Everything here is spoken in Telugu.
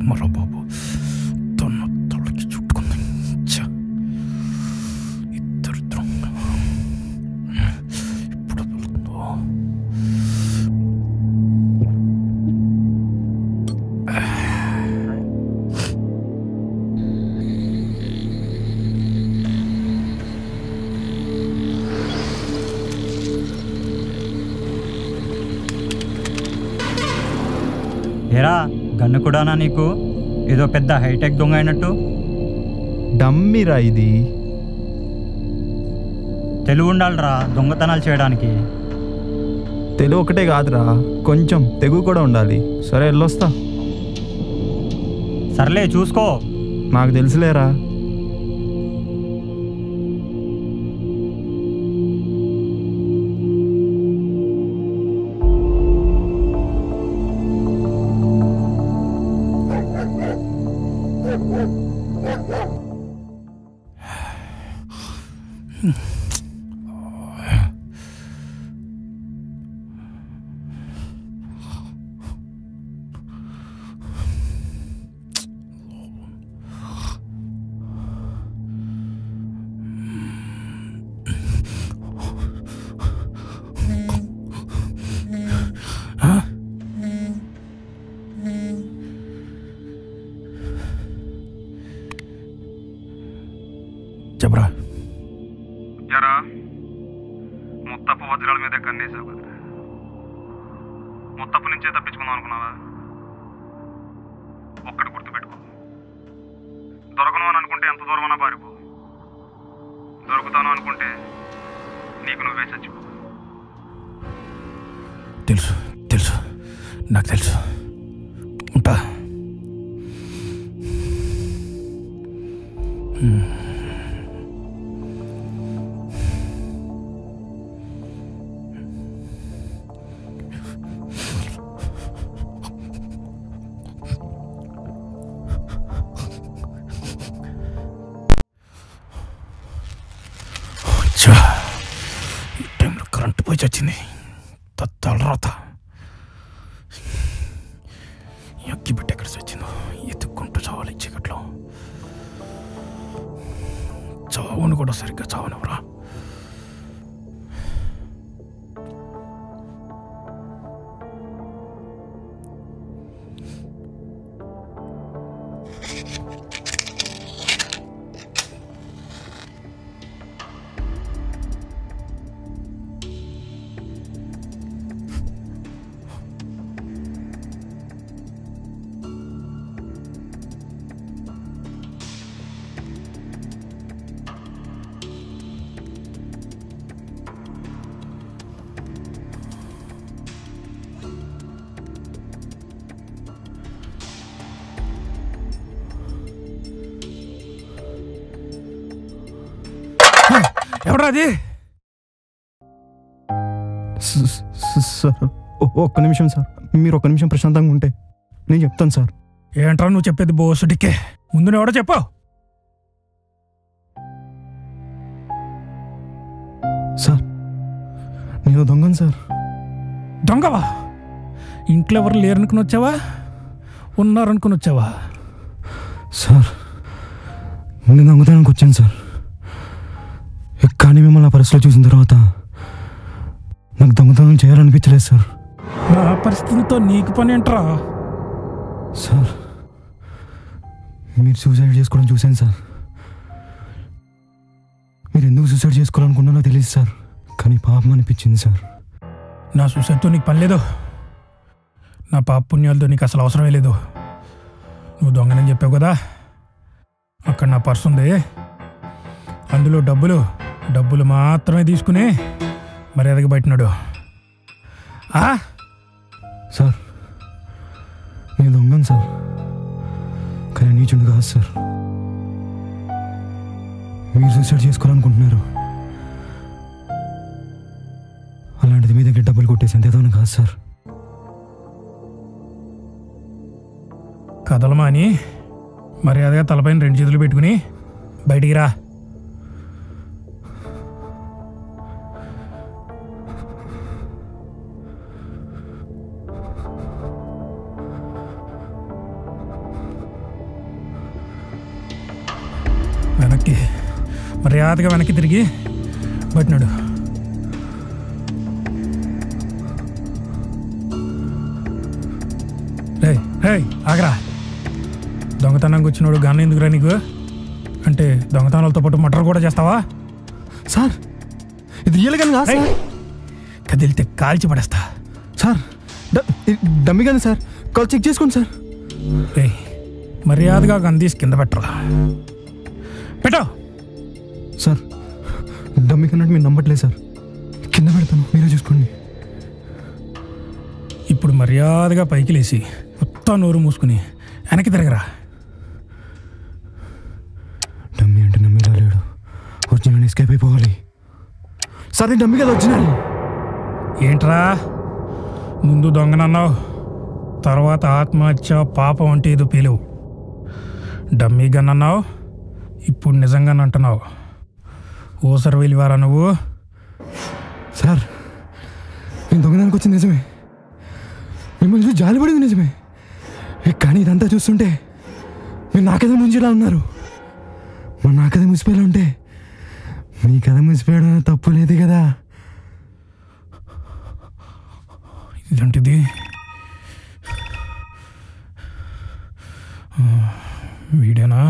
అమ్మరా బాబు, తన తలకి చుట్టుకుంది. ఇద్దరు ఇప్పుడు వెళ్తుందో. ఏరా గన్ను కూడానా నీకు? ఏదో పెద్ద హైటెక్ దొంగ అయినట్టు. డమ్మిరా ఇది. తెలివి ఉండాలిరా దొంగతనాలు చేయడానికి. తెలుగు ఒకటే కాదురా, కొంచెం తెగు కూడా ఉండాలి. సరే వెళ్ళొస్తా. సర్లే చూసుకో. నాకు తెలుసులేరా. చెప్పరా. జరా ముత్తప్ప వజ్రాల మీద కన్నేసావు కదా, ముత్తప్ప నుంచే తప్పించుకుందాం అనుకున్నావా? ఒక్కటి గుర్తుపెట్టుకో, దొరకను అని అనుకుంటే ఎంత దూరమన్నా పారిపో, దొరుకుతాను అనుకుంటే నీకు నువ్వే చచ్చిపో. తెలుసు తెలుసు, నాకు తెలుసు. ఉంటా. ఈ టైంలో కరెంటు పోయి చచ్చింది. తలరాత అగ్గి బిడ్డ ఎక్కడ చచ్చిందో ఎత్తుక్కుంటూ చావాలి చీకట్లో. చావును కూడా సరిగ్గా చావనవరా. ఎవరా అది? సార్ ఒక్క నిమిషం సార్, మీరు ఒక్క నిమిషం ప్రశాంతంగా ఉంటే నేను చెప్తాను సార్. ఏంట్రా నువ్వు చెప్పేది? బోసుడికే ముందు నువ్వు ఎవడో చెప్పావు. సార్ నేను దొంగను సార్. దొంగవా? ఇంట్లో ఎవరు లేరనుకుని వచ్చావా, ఉన్నారనుకుని వచ్చావా? సార్ నేను దొంగతనానికి వచ్చాను సార్, కానీ మిమ్మల్ని ఆ పరిస్థితిలో చూసిన తర్వాత నాకు దొంగతనం చేయాలనిపించలేదు సార్. నా పరిస్థితులతో నీకు పని ఏంట్రా? సార్ మీరు సూసైడ్ చేసుకోవడం చూశాను సార్. మీరు ఎందుకు సూసైడ్ చేసుకోవాలనుకున్నానో తెలియదు సార్, కానీ పాపం అనిపించింది సార్. నా సూసైడ్తో నీకు పని లేదు, నా పాప పుణ్యాలతో నీకు అసలు అవసరమే లేదు. నువ్వు దొంగనని చెప్పావు కదా, అక్కడ నా పర్సు ఉంది, అందులో డబ్బులు మాత్రమే తీసుకుని మర్యాదగా బయటనాడు. సార్ నేను దొంగను సార్, కానీ నీచుండు కాదు సార్. మీరు సూసైడ్ చేసుకోవాలనుకుంటున్నారు, అలాంటిది మీ దగ్గర డబ్బులు కొట్టేసి అంతేదో కాదు సార్. కథలమా అని మర్యాదగా తలపైన 2 చేతులు పెట్టుకుని బయటికి రా. ఓకే, మర్యాదగా వెనక్కి తిరిగి బట్టినాడు. రే రే ఆగరా. దొంగతనంగా వచ్చినోడు గన్న ఎందుకురా నీకు? అంటే దొంగతనాలతో పాటు మటర్ కూడా చేస్తావా? సార్ ఇది రియల్ గన్ కాదు సార్. కదిలితే కాల్చి పడేస్తా. Sir dummy gun sir, call check చేసుకోండి సార్. రే మర్యాదగా గన్ తీసి కింద పెట్టరా. పెట్టో. సార్ డమ్మి కన్నట్టు మీరు నమ్మట్లేదు సార్, కింద పెడతాను, మీరే చూసుకోండి. ఇప్పుడు మర్యాదగా పైకి లేచి మొత్తం నోరు మూసుకుని వెనక్కి తిరగరా. డమ్మి అంటే నమ్మిలా లేడు, ఒరిజినల్ ఎస్కేప్ అయిపోవాలి. సార్ నేను డమ్మి కదా ఒరిజినల్. ఏంట్రా ముందు దొంగనన్నావు, తర్వాత ఆత్మహత్య పాపం అంటే ఏదో పేలేవు. డమ్మీ గన్ అన్నావు, ఇప్పుడు నిజంగానే అంటున్నావు. ఓసరు వెళ్ళివారా నువ్వు? సార్ నేను దొంగదానికి వచ్చింది నిజమే, మిమ్మల్ని చూసి జాలిపడింది నిజమే, కానీ ఇదంతా చూస్తుంటే మీరు నా కథ ముంచేలా ఉన్నారు. మరి నా కథ ముసిపోయేలా ఉంటే మీ కథ ముసిపోయడం తప్పు లేదు కదా. ఇదంటిది వీడేనా?